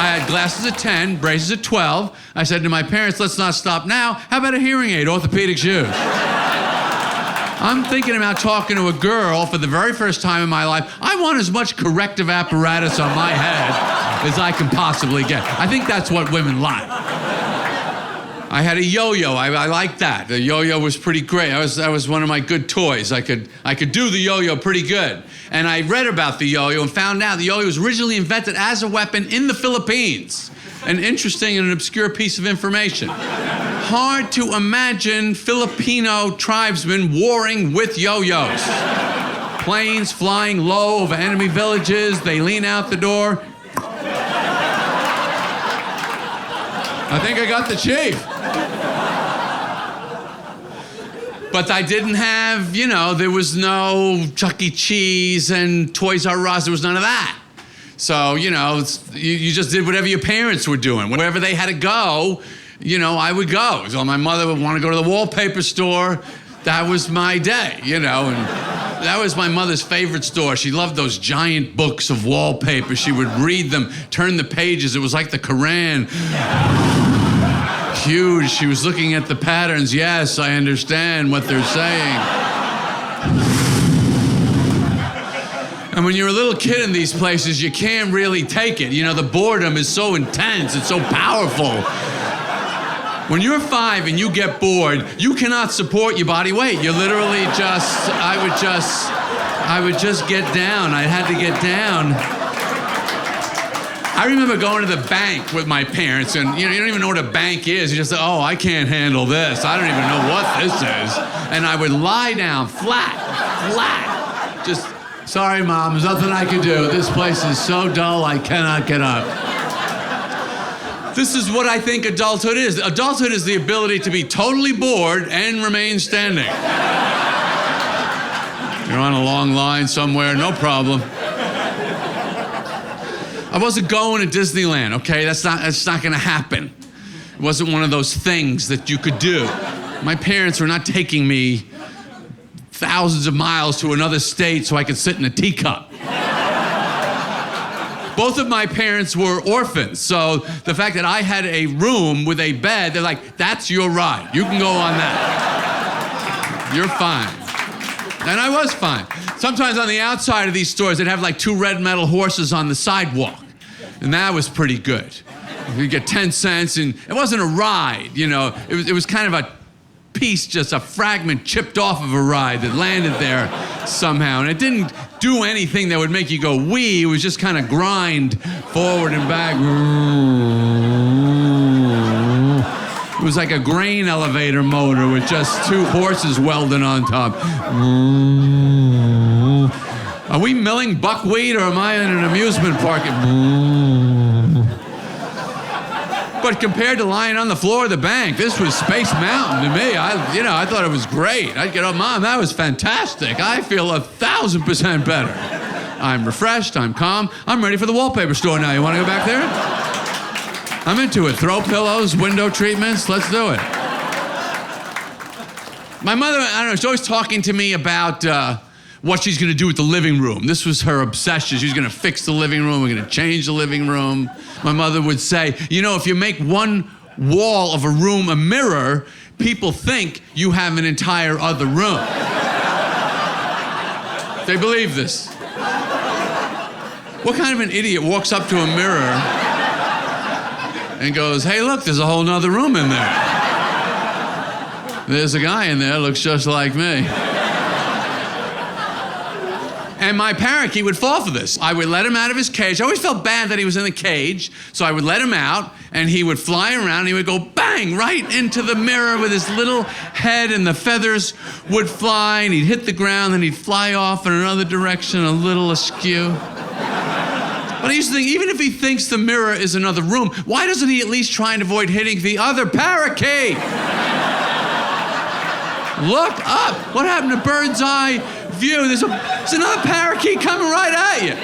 I had glasses at 10, braces at 12. I said to my parents, let's not stop now. How about a hearing aid, orthopedic shoes? I'm thinking about talking to a girl for the very first time in my life. I want as much corrective apparatus on my head as I can possibly get. I think that's what women like. I had a yo-yo. I liked that. The yo-yo was pretty great. That was one of my good toys. I could do the yo-yo pretty good. And I read about the yo-yo and found out the yo-yo was originally invented as a weapon in the Philippines. An interesting and an obscure piece of information. Hard to imagine Filipino tribesmen warring with yo-yos. Planes flying low over enemy villages. They lean out the door. I think I got the chief. But I didn't have, there was no Chuck E. Cheese and Toys R Us. There was none of that. So, you just did whatever your parents were doing. Wherever they had to go, I would go. So my mother would want to go to the wallpaper store. That was my day, and that was my mother's favorite store. She loved those giant books of wallpaper. She would read them, turn the pages. It was like the Koran. Huge. She was looking at the patterns. Yes, I understand what they're saying. And when you're a little kid in these places, you can't really take it. The boredom is so intense. It's so powerful. When you're 5 and you get bored, you cannot support your body weight. You're literally I would just get down. I had to get down. I remember going to the bank with my parents, and you don't even know what a bank is. You just say, oh, I can't handle this. I don't even know what this is. And I would lie down flat. Just, sorry, Mom, there's nothing I can do. This place is so dull, I cannot get up. This is what I think adulthood is. Adulthood is the ability to be totally bored and remain standing. You're on a long line somewhere, no problem. I wasn't going to Disneyland, okay? That's not gonna happen. It wasn't one of those things that you could do. My parents were not taking me thousands of miles to another state so I could sit in a teacup. Both of my parents were orphans, so the fact that I had a room with a bed, they're like, that's your ride. You can go on that. You're fine. And I was fine. Sometimes on the outside of these stores, they'd have like 2 red metal horses on the sidewalk. And that was pretty good. You get 10 cents, and it wasn't a ride, It was kind of a piece, just a fragment chipped off of a ride that landed there somehow. And it didn't do anything that would make you go wee. It was just kind of grind forward and back. It was like a grain elevator motor with just 2 horses welded on top. Are we milling buckwheat, or am I in an amusement park? But compared to lying on the floor of the bank, this was Space Mountain to me. I thought it was great. I'd get up, Mom, that was fantastic. I feel 1,000% better. I'm refreshed, I'm calm. I'm ready for the wallpaper store now. You want to go back there? I'm into it. Throw pillows, window treatments, let's do it. My mother, I don't know, she's always talking to me about what she's gonna do with the living room. This was her obsession. She's gonna fix the living room, we're gonna change the living room. My mother would say, if you make one wall of a room a mirror, people think you have an entire other room. They believe this. What kind of an idiot walks up to a mirror and goes, hey, look, there's a whole nother room in there. There's a guy in there, looks just like me. And my parakeet would fall for this. I would let him out of his cage. I always felt bad that he was in the cage, so I would let him out, and he would fly around, and he would go bang right into the mirror with his little head, and the feathers would fly, and he'd hit the ground, and he'd fly off in another direction, a little askew. But I used to think, even if he thinks the mirror is another room, why doesn't he at least try and avoid hitting the other parakeet? Look up. What happened to bird's eye view? There's another parakeet coming right at you.